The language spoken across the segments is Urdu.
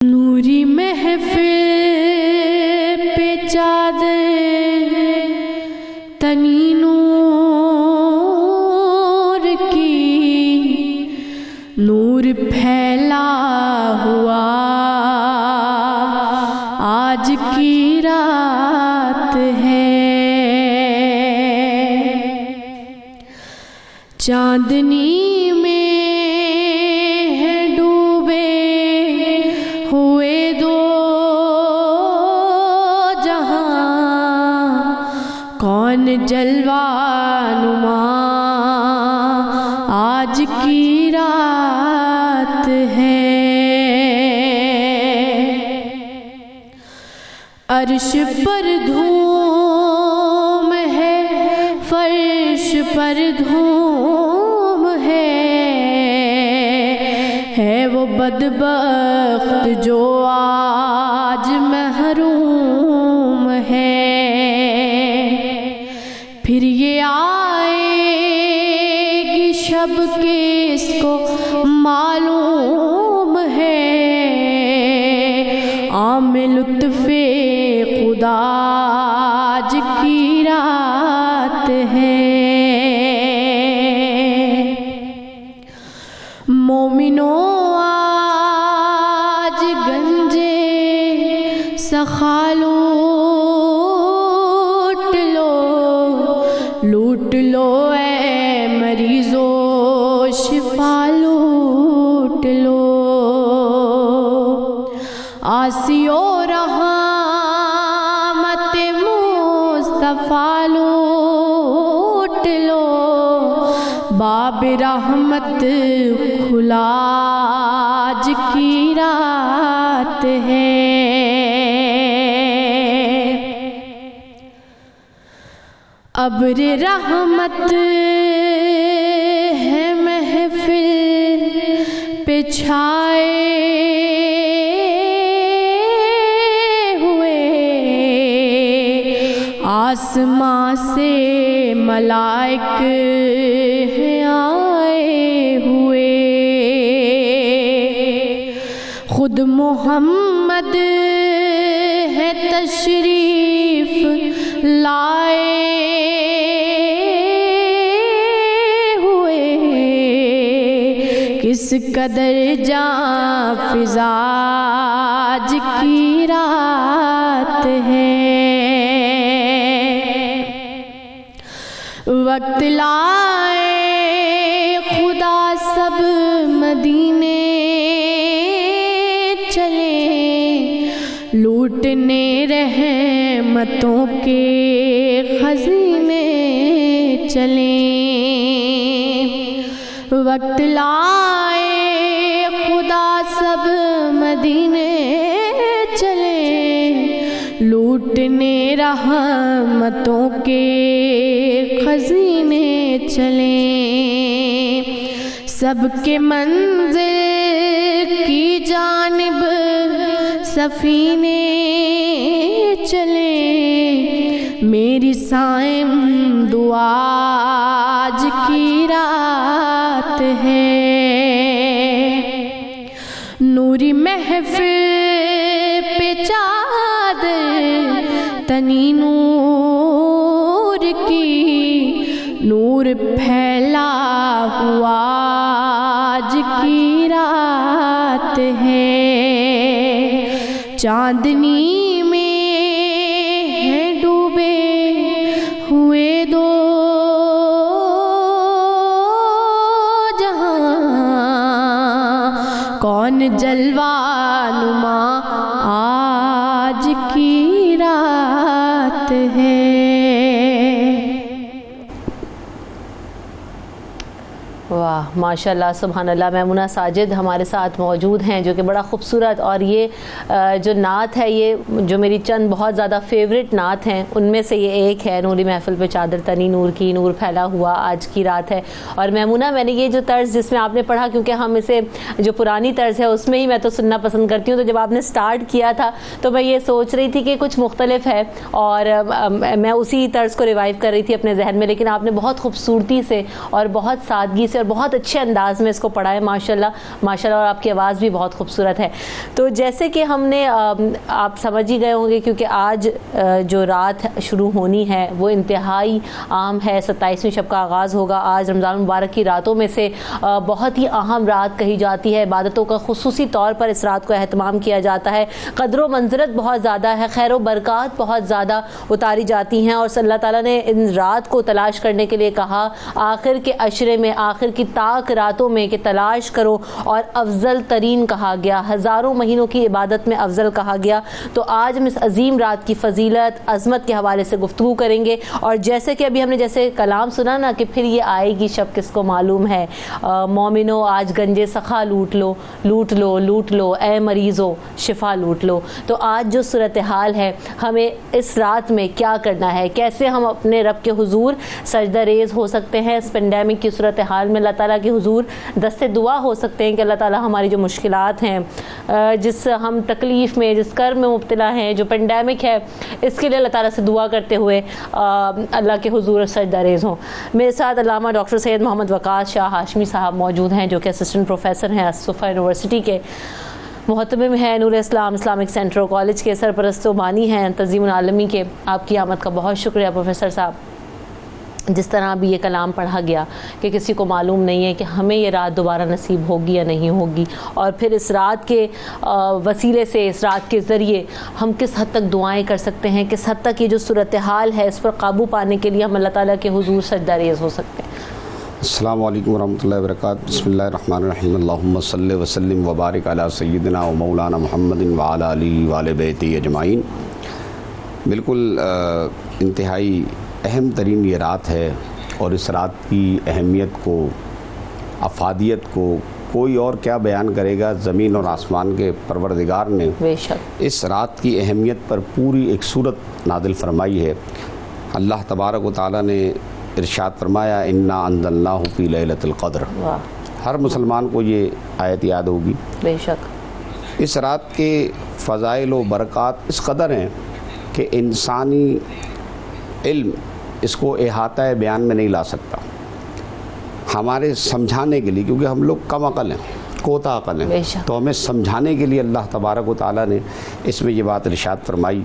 نوری محفل پہ چادر تنی نور کی، نور پھیلا ہوا آج کی رات ہے، چاندنی جلوہ نما آج کی رات ہے، عرش پر دھوم ہے، فرش پر دھوم ہے وہ بدبخت جو آج محروم ہے، پھر یہ آئے گی شب کس کو معلوم ہے، عام لطف خدا آج کی رات ہے، مومنوں آج گنجے سخا لوٹ لو اے مریضو شفا لوٹ لو، آسیو رحمت مصطفیٰ لوٹ لو، باب رحمت کھلا آج کی رات ہے، ابر رحمت ہے محفل پہ چھائے ہوئے، آسمان سے ملائک ہیں آئے ہوئے، خود محمد ہے تشریف لائے کس قدر جاں فضا آج کی رات ہے، وقت لائے خدا سب مدینے چلیں، لوٹنے رحمتوں کے خزینے چلیں، وقت لائے خدا سب مدینے چلیں، لوٹنے رحمتوں کے خزینے چلیں، سب کے منزل کی جانب سفینے چلیں، میری سائم دعا آج کی رات ہے، نوری محفل پہ چادر تنی نور کی، نور پھیلا ہوا آج کی رات ہے، چاندنی میں ہے ڈوبے ہوئے دو کون جلوہ نما آج کی رات ہے۔ واہ ماشاءاللہ سبحان اللہ، میمونہ ساجد ہمارے ساتھ موجود ہیں جو کہ بڑا خوبصورت، اور یہ جو نعت ہے یہ جو میری چند بہت زیادہ فیوریٹ نعت ہیں ان میں سے یہ ایک ہے، نوری محفل پہ چادر تنی نور کی، نور پھیلا ہوا آج کی رات ہے۔ اور میمونہ میں نے یہ جو طرز جس میں آپ نے پڑھا، کیونکہ ہم اسے جو پرانی طرز ہے اس میں ہی میں تو سننا پسند کرتی ہوں، تو جب آپ نے سٹارٹ کیا تھا تو میں یہ سوچ رہی تھی کہ کچھ مختلف ہے اور میں اسی طرز کو ریوائیو کر رہی تھی اپنے ذہن میں، لیکن آپ نے بہت خوبصورتی سے اور بہت سادگی سے اور بہت بہت اچھے انداز میں اس کو پڑھا ہے ماشاءاللہ اور آپ کی آواز بھی بہت خوبصورت ہے. تو جیسے کہ ہم نے آپ سمجھ ہی گئے ہوں گے کیونکہ آج جو رات شروع ہونی ہے وہ انتہائی اہم ہے. 27ویں شب کا آغاز ہوگا. آج رمضان مبارک کی راتوں میں سے بہت ہی اہم رات کہی جاتی ہے. عبادتوں کا خصوصی طور پر اس رات کو اہتمام کیا جاتا ہے. قدر و منزلت بہت زیادہ ہے, خیر و برکات بہت زیادہ اتاری جاتی ہیں, اور اللہ تعالیٰ نے ان رات کو تلاش کرنے کے لیے کہا آخر کے عشرے میں, آخر کی تاک راتوں میں کہ تلاش کرو, اور افضل ترین کہا گیا, ہزاروں مہینوں کی عبادت میں افضل کہا گیا. تو آج ہم اس عظیم رات کی فضیلت عظمت کے حوالے سے گفتگو کریں گے. اور جیسے کہ ابھی ہم نے جیسے کلام سنا نا کہ پھر یہ آئے گی شب کس کو معلوم ہے, مومنو آج گنجے سخا لوٹ لو لوٹ لو لوٹ لو, اے مریضو شفا لوٹ لو. تو آج جو صورتحال ہے ہمیں اس رات میں کیا کرنا ہے, کیسے ہم اپنے رب کے حضور سجدہ ریز ہو سکتے ہیں اس پینڈیمک کی صورتحال میں, اللہ تعالیٰ کے حضور دست دعا ہو سکتے ہیں کہ اللہ تعالیٰ ہماری جو مشکلات ہیں, جس ہم تکلیف میں جس کرب میں مبتلا ہیں, جو پینڈیمک ہے, اس کے لیے اللہ تعالیٰ سے دعا کرتے ہوئے اللہ کے حضور سجدہ ریز ہوں. میرے ساتھ علامہ ڈاکٹر سید محمد وقاص شاہ ہاشمی صاحب موجود ہیں جو کہ اسسٹنٹ پروفیسر ہیں صفا یونیورسٹی کے, محتمم ہیں نور اسلام اسلامک سینٹر کالج کے, سرپرست و بانی ہیں تنظیم العالمی کے. آپ کی آمد کا بہت شکریہ پروفیسر صاحب. جس طرح ابھی یہ کلام پڑھا گیا کہ کسی کو معلوم نہیں ہے کہ ہمیں یہ رات دوبارہ نصیب ہوگی یا نہیں ہوگی, اور پھر اس رات کے وسیلے سے, اس رات کے ذریعے ہم کس حد تک دعائیں کر سکتے ہیں, کس حد تک یہ جو صورتحال ہے اس پر قابو پانے کے لیے ہم اللہ تعالیٰ کے حضور سجدہ ریز ہو سکتے ہیں. السلام علیکم ورحمۃ اللہ وبرکاتہ. بسم اللہ الرحمن الرحیم. اللہم صلی وسلم وبارک علی سیدنا و مولانا محمد وعلی آلہ وآل بیتہ اجمعین. بالکل انتہائی اہم ترین یہ رات ہے, اور اس رات کی اہمیت کو, افادیت کو کوئی اور کیا بیان کرے گا. زمین اور آسمان کے پروردگار نے بے شک اس رات کی اہمیت پر پوری ایک صورت نازل فرمائی ہے. اللہ تبارک و تعالیٰ نے ارشاد فرمایا انا انزلناہ فی لیلۃ القدر. ہر مسلمان کو یہ آیت یاد ہوگی. بے شک اس رات کے فضائل و برکات اس قدر ہیں کہ انسانی علم اس کو احاطہ بیان میں نہیں لا سکتا. ہمارے سمجھانے کے لیے, کیونکہ ہم لوگ کم عقل ہیں, کوتا عقل ہیں, تو ہمیں سمجھانے کے لیے اللہ تبارک و تعالیٰ نے اس میں یہ بات ارشاد فرمائی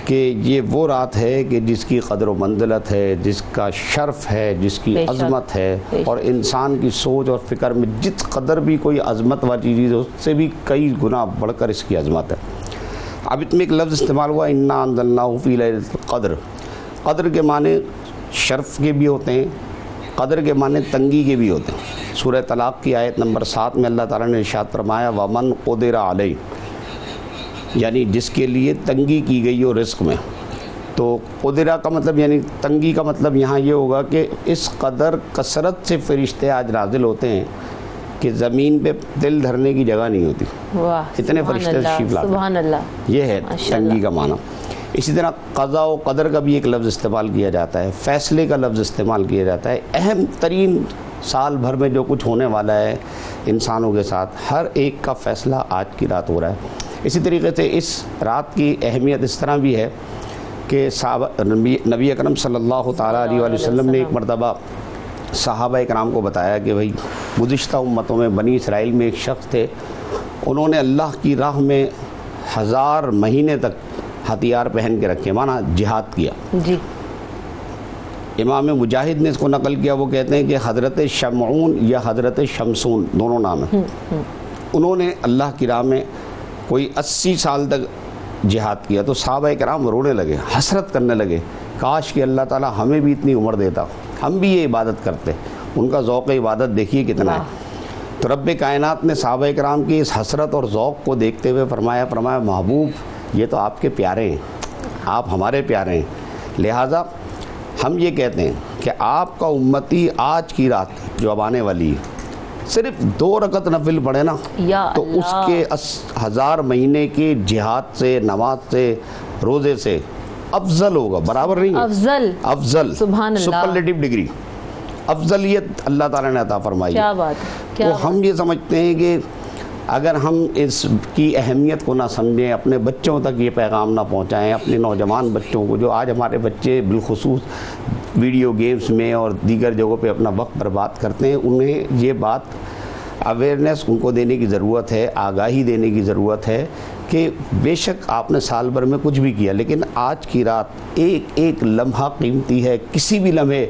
کہ یہ وہ رات ہے کہ جس کی قدر و منزلت ہے, جس کا شرف ہے, جس کی عظمت ہے, اور انسان کی سوچ اور فکر میں جس قدر بھی کوئی عظمت والی چیز ہے اس سے بھی کئی گنا بڑھ کر اس کی عظمت ہے. اب اس میں ایک لفظ استعمال ہوا انا انزلناہ فی لیلۃ القدر. قدر کے معنی شرف کے بھی ہوتے ہیں, قدر کے معنی تنگی کے بھی ہوتے ہیں. سورہ طلاق کی آیت نمبر 7 میں اللہ تعالیٰ نے ارشاد فرمایا ومن قدر علیہ, یعنی جس کے لیے تنگی کی گئی ہو رزق میں. تو قدرہ کا مطلب یعنی تنگی کا مطلب یہاں یہ ہوگا کہ اس قدر کثرت سے فرشتے آج نازل ہوتے ہیں کہ زمین پہ دل دھرنے کی جگہ نہیں ہوتی. اتنے فرشتے تشریف لاتے ہیں. سبحان اللہ. یہ ہے تنگی کا معنی. اسی طرح قضاء و قدر کا بھی ایک لفظ استعمال کیا جاتا ہے, فیصلے کا لفظ استعمال کیا جاتا ہے. اہم ترین سال بھر میں جو کچھ ہونے والا ہے انسانوں کے ساتھ, ہر ایک کا فیصلہ آج کی رات ہو رہا ہے. اسی طریقے سے اس رات کی اہمیت اس طرح بھی ہے کہ نبی اکرم صلی اللہ تعالیٰ علیہ وآلہ وسلم نے ایک مرتبہ صحابہ اکرام کو بتایا کہ بھائی گزشتہ امتوں میں بنی اسرائیل میں ایک شخص تھے, انہوں نے اللہ کی راہ میں 1000 مہینے تک ہتھیار پہن کے رکھے, مانا جہاد کیا. جی. امام مجاہد نے اس کو نقل کیا, وہ کہتے ہیں کہ حضرت شمعون یا حضرت شمسون دونوں نام ہیں. انہوں نے اللہ کی راہ میں کوئی 80 سال تک جہاد کیا. تو صحابہ کرام رونے لگے, حسرت کرنے لگے, کاش کہ اللہ تعالیٰ ہمیں بھی اتنی عمر دیتا, ہم بھی یہ عبادت کرتے. ان کا ذوق عبادت دیکھیے کتنا ہے. تو رب کائنات نے صحابہ کرام کی اس حسرت اور ذوق کو دیکھتے ہوئے فرمایا محبوب یہ تو آپ کے پیارے ہیں, آپ ہمارے پیارے ہیں, لہٰذا ہم یہ کہتے ہیں کہ آپ کا امتی آج کی رات جو اب آنے والی ہے صرف 2 رکعت نفل پڑھے نا تو اس کے 1000 مہینے کے جہاد سے, نماز سے, روزے سے افضل ہوگا. برابر نہیں, افضل, سبحان اللہ, سپرلیٹو ڈگری, افضلیت اللہ تعالیٰ نے عطا فرمائی. کیا بات. تو ہم یہ سمجھتے ہیں کہ اگر ہم اس کی اہمیت کو نہ سمجھیں, اپنے بچوں تک یہ پیغام نہ پہنچائیں, اپنے نوجوان بچوں کو, جو آج ہمارے بچے بالخصوص ویڈیو گیمز میں اور دیگر جگہوں پہ اپنا وقت برباد کرتے ہیں، انہیں یہ بات اویئرنیس ان کو دینے کی ضرورت ہے، آگاہی دینے کی ضرورت ہے کہ بے شک آپ نے سال بھر میں کچھ بھی کیا، لیکن آج کی رات ایک ایک لمحہ قیمتی ہے، کسی بھی لمحے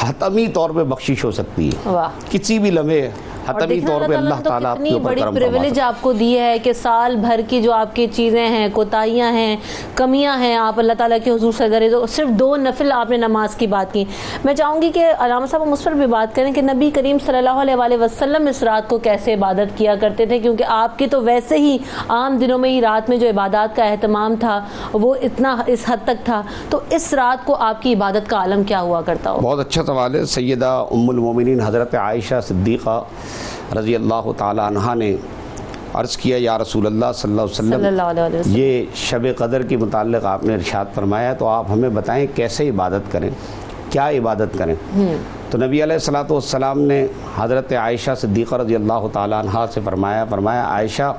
حتمی طور پہ بخشش ہو سکتی ہے، کسی بھی لمحے حتمی طور پہ اللہ تعالیٰ آپ کے اوپر کرم بڑی پریویلیج آپ کو دی ہے کہ سال بھر کی جو آپ کی چیزیں ہیں، کوتاہیاں ہیں، کمیاں ہیں، آپ اللہ تعالیٰ کے حضور سے ڈرے، تو صرف 2 نفل آپ نے نماز کی بات کی۔ میں چاہوں گی کہ علامہ صاحب ہم اس پر بھی بات کریں کہ نبی کریم صلی اللہ علیہ وآلہ وسلم اس رات کو کیسے عبادت کیا کرتے تھے، کیونکہ آپ کی تو ویسے ہی عام دنوں میں ہی رات میں جو عبادات کا اہتمام تھا وہ اتنا اس حد تک تھا، تو اس رات کو آپ کی عبادت کا عالم کیا ہوا کرتا ہو؟ بہت اچھا سوال ہے۔ سیدہ ام المومنین حضرت عائشہ صدیقہ رضی اللہ تعالی عنہا نے عرض کیا، یا رسول اللہ صلی اللہ علیہ وسلم، یہ شب قدر کے متعلق آپ نے ارشاد فرمایا، تو آپ ہمیں بتائیں کیسے عبادت کریں، کیا عبادت کریں؟ تو نبی علیہ الصلوۃ والسلام نے حضرت عائشہ صدیقہ رضی اللہ تعالی عنہا سے فرمایا عائشہ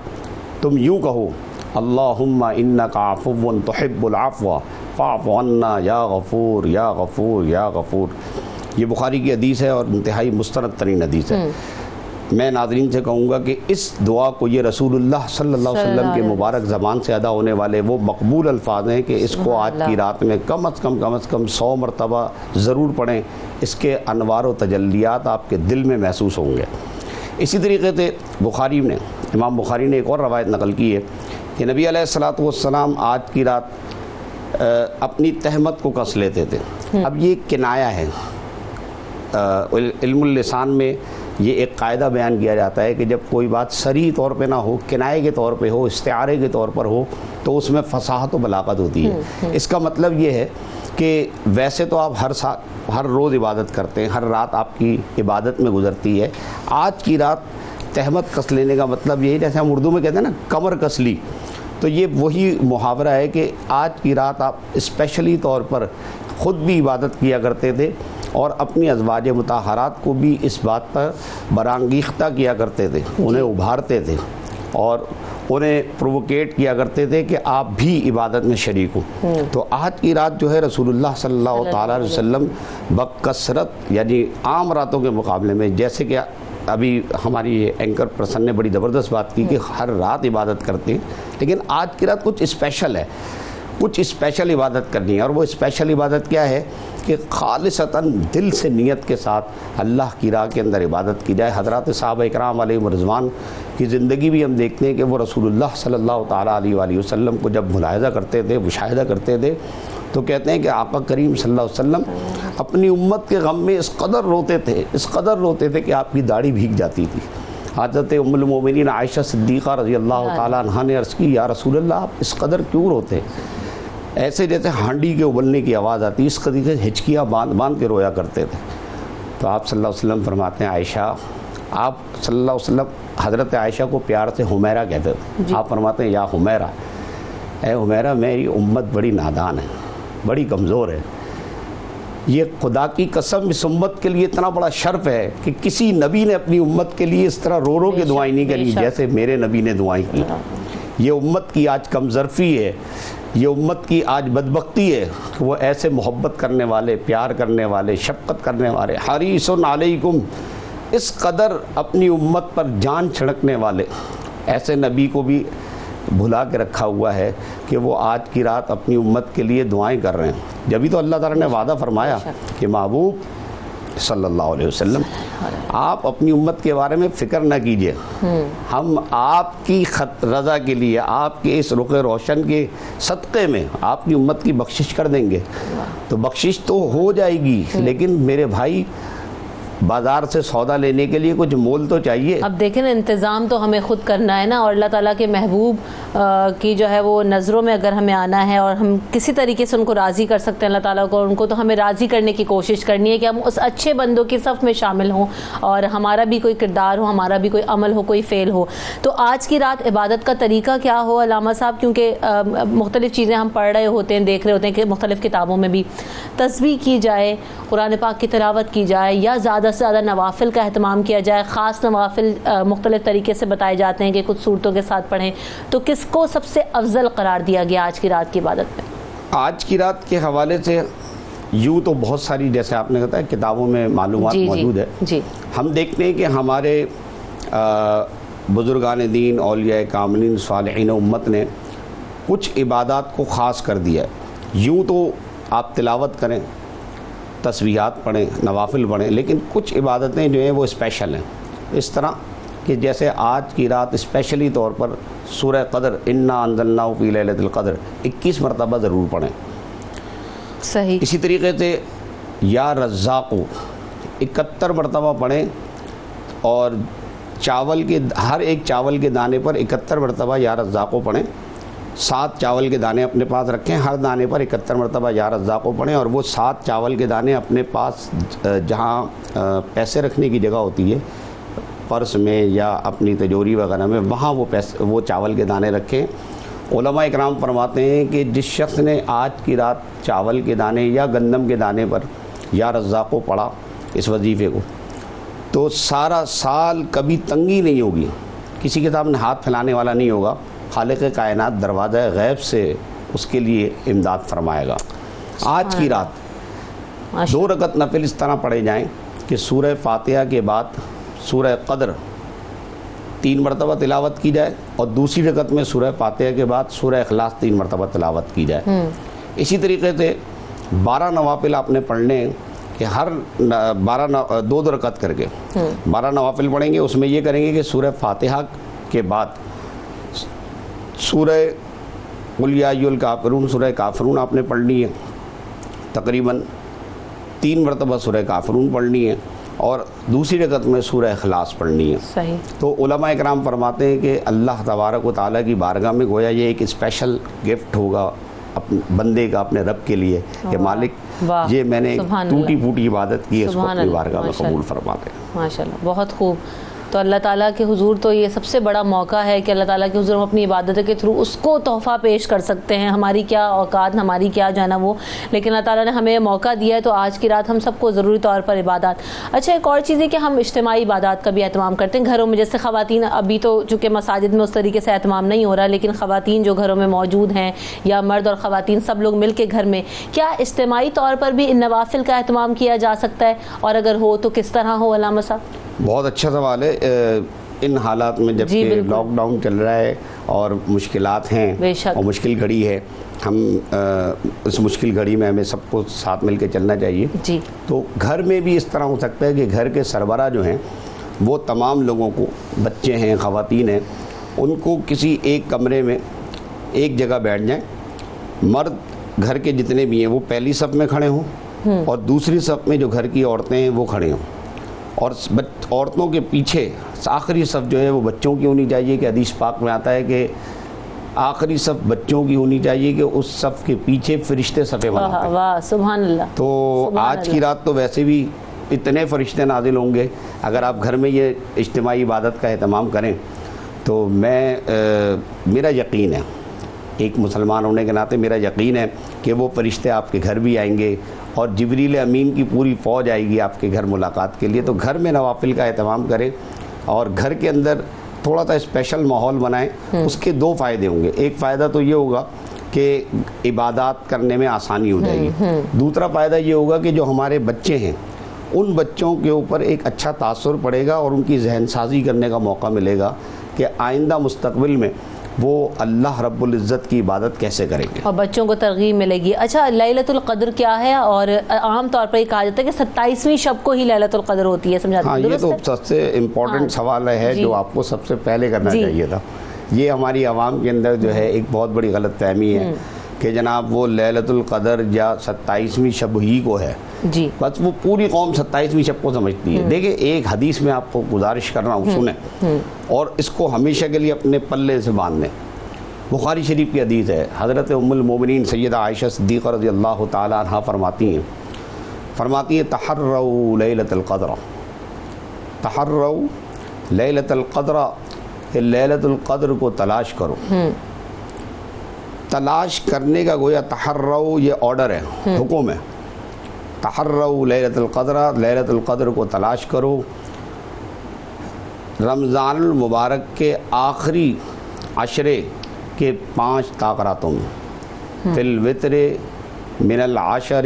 تم یوں کہو، اللہم انک عفو تحب العفو فاعف عنا یا غفور یا غفور یا غفور۔ یہ بخاری کی حدیث ہے اور انتہائی مستند ترین حدیث ہے۔ میں ناظرین سے کہوں گا کہ اس دعا کو، یہ رسول اللہ صلی اللہ علیہ وسلم کے مبارک زبان سے ادا ہونے والے وہ مقبول الفاظ ہیں کہ اس کو آج کی رات میں کم از کم 100 مرتبہ ضرور پڑھیں، اس کے انوار و تجلیات آپ کے دل میں محسوس ہوں گے۔ اسی طریقے سے امام بخاری نے ایک اور روایت نقل کی ہے کہ نبی علیہ الصلوۃ والسلام آج کی رات اپنی تہمت کو کس لیتے تھے۔ اب یہ کنایا ہے، علم اللسان میں یہ ایک قاعدہ بیان کیا جاتا ہے کہ جب کوئی بات صریح طور پہ نہ ہو، کنائے کے طور پہ ہو، استعارے کے طور پر ہو، تو اس میں فصاحت و بلاغت ہوتی ہے۔ اس کا مطلب یہ ہے کہ ویسے تو آپ ہر روز عبادت کرتے ہیں، ہر رات آپ کی عبادت میں گزرتی ہے، آج کی رات تہمت کس لینے کا مطلب یہی، جیسے ہم اردو میں کہتے ہیں نا کمر کس لی، تو یہ وہی محاورہ ہے کہ آج کی رات آپ اسپیشلی طور پر خود بھی عبادت کیا کرتے تھے اور اپنی ازواج مطہرات کو بھی اس بات پر برانگیختہ کیا کرتے تھے، انہیں ابھارتے تھے اور انہیں پرووکیٹ کیا کرتے تھے کہ آپ بھی عبادت میں شریک ہوں۔ تو آج کی رات جو ہے رسول اللہ صلی اللہ تعالیٰ علیہ وسلم بکثرت، یعنی عام راتوں کے مقابلے میں، جیسے کہ ابھی ہماری اینکر پرسن نے بڑی زبردست بات کی کہ ہر رات عبادت کرتے ہیں، لیکن آج کی رات کچھ اسپیشل ہے، کچھ اسپیشل عبادت کرنی ہے، اور وہ اسپیشل عبادت کیا ہے کہ خالصتاً دل سے نیت کے ساتھ اللہ کی راہ کے اندر عبادت کی جائے۔ حضرات صحابہ اکرام علیہم رضوان کی زندگی بھی ہم دیکھتے ہیں کہ وہ رسول اللہ صلی اللہ تعالیٰ علیہ وآلہ وسلم کو جب ملاحظہ کرتے تھے، مشاہدہ کرتے تھے، تو کہتے ہیں کہ آقا کریم صلی اللہ علیہ وسلم اپنی امت کے غم میں اس قدر روتے تھے کہ آپ کی داڑھی بھیگ جاتی تھی۔ حضرت ام المومنین عائشہ صدیقہ رضی اللہ تعالیٰ عنہا نے عرض کی، یا رسول اللہ آپ اس قدر کیوں روتے؟ ایسے جیسے ہانڈی کے ابلنے کی آواز آتی، اس قدر سے ہچکیاں باندھ کے رویا کرتے تھے۔ تو آپ صلی اللہ علیہ وسلم فرماتے ہیں، عائشہ، آپ صلی اللہ علیہ وسلم حضرت عائشہ کو پیار سے حمیرہ کہتے تھے، آپ فرماتے ہیں، یا حمیرہ، اے حمیرہ، میری امت بڑی نادان ہے، بڑی کمزور ہے، یہ خدا کی قسم اس امت کے لیے اتنا بڑا شرف ہے کہ کسی نبی نے اپنی امت کے لیے اس طرح رو کے دعائیں نہیں کری جیسے میرے نبی نے دعائیں کی۔ یہ امت کی آج کمظرفی ہے، یہ امت کی آج بدبختی ہے کہ وہ ایسے محبت کرنے والے، پیار کرنے والے، شفقت کرنے والے، حریص علیکم، اس قدر اپنی امت پر جان چھڑکنے والے ایسے نبی کو بھی بھلا کے رکھا ہوا ہے کہ وہ آج کی رات اپنی امت کے لیے دعائیں کر رہے ہیں۔ جبھی تو اللہ تعالیٰ نے وعدہ فرمایا کہ محبوب صلی اللہ علیہ وسلم آپ اپنی امت کے بارے میں فکر نہ کیجئے، ہم آپ کی رضا کے لیے، آپ کے اس رخ روشن کے صدقے میں آپ کی امت کی بخشش کر دیں گے۔ تو بخشش تو ہو جائے گی، لیکن میرے بھائی بازار سے سودا لینے کے لیے کچھ مول تو چاہیے۔ اب دیکھیں نا، انتظام تو ہمیں خود کرنا ہے نا، اور اللہ تعالیٰ کے محبوب کی جو ہے وہ نظروں میں اگر ہمیں آنا ہے اور ہم کسی طریقے سے ان کو راضی کر سکتے ہیں اللہ تعالیٰ کو، ان کو تو ہمیں راضی کرنے کی کوشش کرنی ہے کہ ہم اس اچھے بندوں کی صف میں شامل ہوں اور ہمارا بھی کوئی کردار ہو، ہمارا بھی کوئی عمل ہو، کوئی فعل ہو۔ تو آج کی رات عبادت کا طریقہ کیا ہو علامہ صاحب؟ کیونکہ مختلف چیزیں ہم پڑھ رہے ہوتے ہیں، دیکھ رہے ہوتے ہیں کہ مختلف کتابوں میں بھی تسبیح کی جائے، قرآن پاک کی تلاوت کی جائے، یا زیادہ سے زیادہ نوافل کا اہتمام کیا جائے۔ خاص نوافل مختلف طریقے سے بتائے جاتے ہیں کہ کچھ صورتوں کے ساتھ پڑھیں، تو کس کو سب سے افضل قرار دیا گیا آج کی رات کی عبادت میں؟ آج کی رات کے حوالے سے یوں تو بہت ساری جیسے آپ نے کہا کتابوں میں معلومات موجود ہے. جی ہم دیکھتے ہیں کہ ہمارے بزرگان دین، اولیاء کاملین، صالحین امت نے کچھ عبادات کو خاص کر دیا ہے. یوں تو آپ تلاوت کریں، تسبیحات پڑھیں، نوافل پڑھیں، لیکن کچھ عبادتیں جو ہیں وہ اسپیشل ہیں. اس طرح کہ جیسے آج کی رات اسپیشلی طور پر سورہ قدر انا انزلناہ فی لیلۃ القدر 21 مرتبہ ضرور پڑھیں. صحیح. اسی طریقے سے یا رزاق 71 مرتبہ پڑھیں، اور چاول کے ہر ایک چاول کے دانے پر 71 مرتبہ یا رزاق پڑھیں. 7 چاول کے دانے اپنے پاس رکھیں، ہر دانے پر 71 مرتبہ یا رزاق پڑھیں، اور وہ 7 چاول کے دانے اپنے پاس جہاں پیسے رکھنے کی جگہ ہوتی ہے، پرس میں یا اپنی تجوری وغیرہ میں، وہاں وہ چاول کے دانے رکھیں. علماء اکرام فرماتے ہیں کہ جس شخص نے آج کی رات چاول کے دانے یا گندم کے دانے پر یا رزاق کو پڑھا اس وظیفے کو، تو سارا سال کبھی تنگی نہیں ہوگی، کسی کے سامنے ہاتھ پھیلانے والا نہیں ہوگا. خالق کائنات دروازہ غیب سے اس کے لیے امداد فرمائے گا. آج کی رات 2 رکعت نفل اس طرح پڑھے جائیں کہ سورہ فاتحہ کے بعد سورہ قدر 3 مرتبہ تلاوت کی جائے، اور دوسری رکعت میں سورہ فاتحہ کے بعد سورہ اخلاص 3 مرتبہ تلاوت کی جائے. اسی طریقے سے 12 نوافل آپ نے پڑھنے کہ ہر 2 رکعت کر کے 12 نوافل پڑھیں گے. اس میں یہ کریں گے کہ سورہ فاتحہ کے بعد سورہ قل یا ایھا الکافرون، سورہ کافرون آپ نے پڑھنی ہے، تقریباً 3 مرتبہ سورہ کافرون پڑھنی ہے، اور دوسری رکعت میں سورہ اخلاص پڑھنی ہے. صحیح. تو علماء اکرام فرماتے ہیں کہ اللہ تبارک و تعالیٰ کی بارگاہ میں گویا یہ ایک اسپیشل گفٹ ہوگا اپنے بندے کا اپنے رب کے لیے کہ مالک یہ میں نے ٹوٹی پھوٹی عبادت کی ہے، اس کو اپنی بارگاہ میں قبول فرماتے ہیں. ماشاءاللہ، بہت خوب. تو اللہ تعالیٰ کے حضور تو یہ سب سے بڑا موقع ہے کہ اللہ تعالیٰ کے حضور ہم اپنی عبادت کے تھرو اس کو تحفہ پیش کر سکتے ہیں. ہماری کیا اوقات، ہماری کیا جو ہے نا وہ، لیکن اللہ تعالیٰ نے ہمیں یہ موقع دیا ہے. تو آج کی رات ہم سب کو ضروری طور پر عبادات. اچھا، ایک اور چیز ہے کہ ہم اجتماعی عبادات کا بھی اہتمام کرتے ہیں گھروں میں. جیسے خواتین، ابھی تو چونکہ مساجد میں اس طریقے سے اہتمام نہیں ہو رہا، لیکن خواتین جو گھروں میں موجود ہیں یا مرد اور خواتین سب لوگ مل کے گھر میں، کیا اجتماعی طور پر بھی ان نوافل کا اہتمام کیا جا سکتا ہے؟ اور اگر ہو تو کس طرح ہو؟ علامہ صاحب بہت اچھا سوال ہے. ان حالات میں جب کہ لاک ڈاؤن چل رہا ہے اور مشکلات ہیں اور مشکل گھڑی ہے، ہم اس مشکل گھڑی میں ہمیں سب کو ساتھ مل کے چلنا چاہیے. جی. تو گھر میں بھی اس طرح ہو سکتا ہے کہ گھر کے سربراہ جو ہیں وہ تمام لوگوں کو، بچے ہیں، خواتین ہیں، ان کو کسی ایک کمرے میں ایک جگہ بیٹھ جائیں. مرد گھر کے جتنے بھی ہیں وہ پہلی صف میں کھڑے ہوں، اور دوسری صف میں جو گھر کی عورتیں ہیں وہ کھڑے ہوں، اور عورتوں کے پیچھے آخری صف جو ہے وہ بچوں کی ہونی چاہیے. کہ حدیث پاک میں آتا ہے کہ آخری صف بچوں کی ہونی چاہیے کہ اس صف کے پیچھے فرشتے صفے بناتے ہیں. واہ، سبحان اللہ. تو آج کی رات تو ویسے بھی اتنے فرشتے نازل ہوں گے. اگر آپ گھر میں یہ اجتماعی عبادت کا اہتمام کریں تو میرا یقین ہے، ایک مسلمان ہونے کے ناطے میرا یقین ہے کہ وہ فرشتے آپ کے گھر بھی آئیں گے، اور جبریل امین کی پوری فوج آئے گی آپ کے گھر ملاقات کے لیے. تو گھر میں نوافل کا اہتمام کریں، اور گھر کے اندر تھوڑا سا اسپیشل ماحول بنائیں. اس کے 2 فائدے ہوں گے. ایک فائدہ تو یہ ہوگا کہ عبادات کرنے میں آسانی ہو جائے گی. دوسرا فائدہ یہ ہوگا کہ جو ہمارے بچے ہیں ان بچوں کے اوپر ایک اچھا تاثر پڑے گا، اور ان کی ذہن سازی کرنے کا موقع ملے گا کہ آئندہ مستقبل میں وہ اللہ رب العزت کی عبادت کیسے کریں گے، اور بچوں کو ترغیب ملے گی. اچھا، لیلۃ القدر کیا ہے؟ اور عام طور پر یہ کہا جاتا ہے کہ 27ویں شب کو ہی لیلۃ القدر ہوتی ہے. سمجھا؟ ہاں، یہ تو سب سے امپورٹنٹ سوال ہے جو آپ کو سب سے پہلے کرنا چاہیے تھا. یہ ہماری عوام کے اندر جو ہے ایک بہت بڑی غلط فہمی ہے کہ جناب وہ لیلۃ القدر یا 27ویں شب ہی کو ہے. جی. بس وہ پوری قوم 27ویں شب کو سمجھتی ہے. دیکھیں، ایک حدیث میں آپ کو گزارش کر رہا ہوں، سنیں اور اس کو ہمیشہ کے لیے اپنے پلے سے باندھ لیں. بخاری شریف کی حدیث ہے. حضرت ام المومنین سیدہ عائشہ صدیقہ رضی اللہ تعالی عنہ فرماتی ہیں تحروا لیلۃ القدر، تحروا لیلۃ القدر، کہ لیلۃ القدر کو تلاش کرو. تلاش کرنے کا گویا تحروا یہ آرڈر ہے، حکم ہے. تحروا لیلۃ القدر، لیلۃ القدر کو تلاش کرو. رمضان المبارک کے آخری عشرے کے 5 تاک راتوں میں، فی الوتر من العشر